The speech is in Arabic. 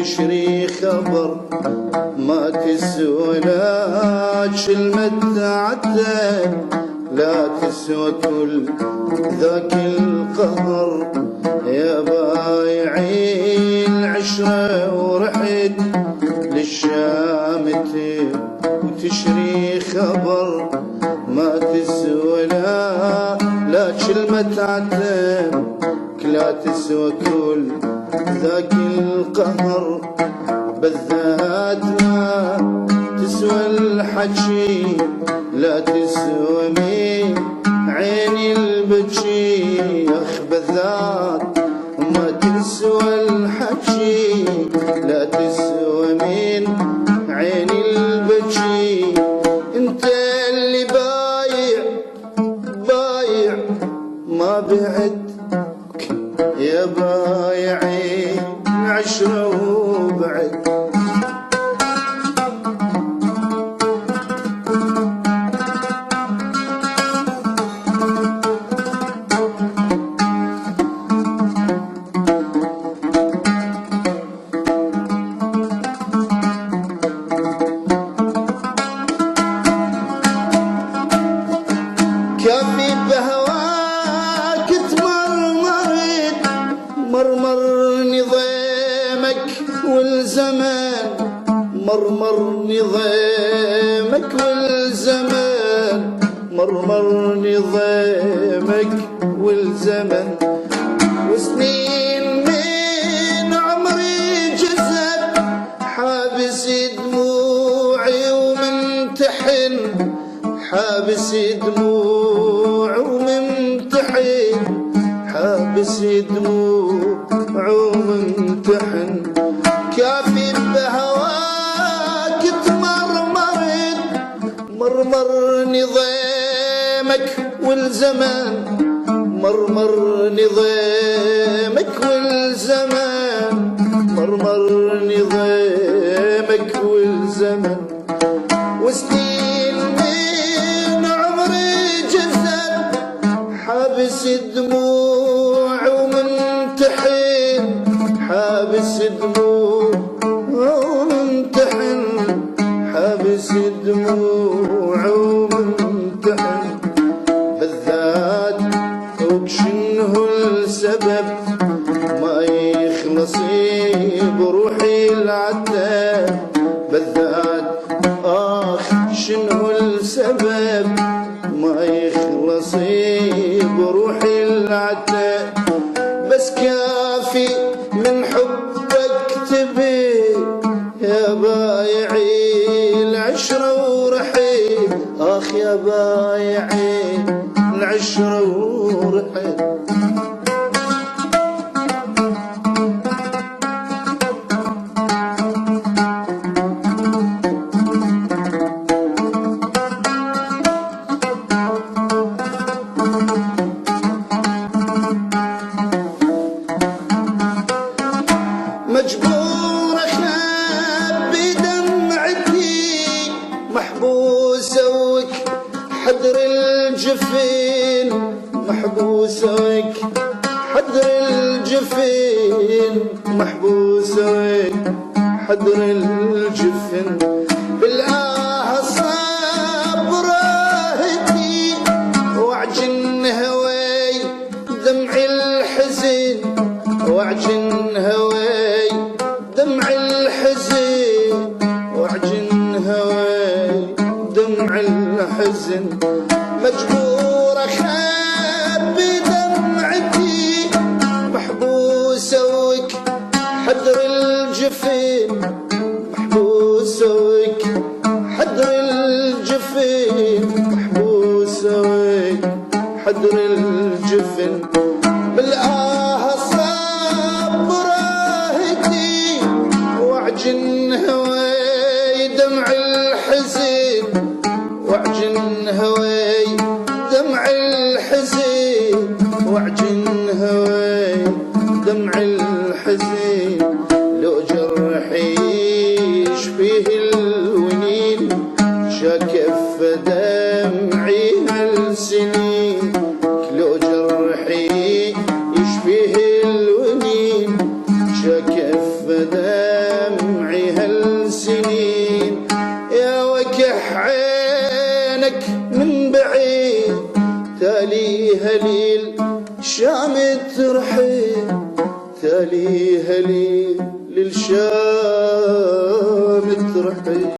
وتشري خبر ما تسوى لا كلمة عتاب، لا تسوى كل ذاك القهر. يا بايعي العشرة ورحت للشام وتشري خبر ما تسوى لا كلمة عتاب، لا تسوى كل ذاك القهر. بالذات ما تسوى الحكي، لا تسوى من عيني البكي. اخ بالذات ما تسوى الحكي، لا تسوى من عيني البكي. انت اللي بايع ما بعدك يا بايعي عشرة وبعد. كافي بهواك تمرمرت، مرمر نظامك والزمان، مرمر نظامك والزمان، مرمر نظامك والزمن. وسنين من عمري جذب حابس دموعي وممتحن، حابس دموع وممتحن، حابس دموع وممتحن. كافي بهواك تمرمرت، مرمر نظامك والزمان، مرمر نظامك والزمان، مرمر نظامك والزمن. وسنين من عمري جذب حابس دموع وممتحن، حابس دموع وممتحن، حابس دموع وممتحن. بالذات وشنه السبب ما يخلص بروحي العتاب. بالذات شنو السبب ما يخلص بروحي العتاب. بس كافي من حبك تبي يا بايعي العشرة ورحيل. اخ يا بايعي العشرة ورحيل. مجبور اخبي دمعتي محبوسة وك حدر الجفين، محبوسة وك حدر الجفين، محبوسة وك حدر الجفن. بالآه صبرتي وعجن هواي دمعي الحزن، وعجن هواي دمع الحزن، وعجن هواي دمع الحزن. مجبور اخبي دمعتي محبوسة وك حدر الجفين، محبوسة وك حدر الجفين، محبوسة وك حدر الجفن. بالآه صبرتي وعجن هواي دمع الحزن، وعجن هواي دمع الحزن، وعجن هواي دمع الحزن. لو جرحي يشبه الونين شكف دمعي هالسنين. لو جرحي يشبه الونين شكف دمعي وينك من بعيد تالي هليل شام ترحيل تالي هليل للشام ترحيل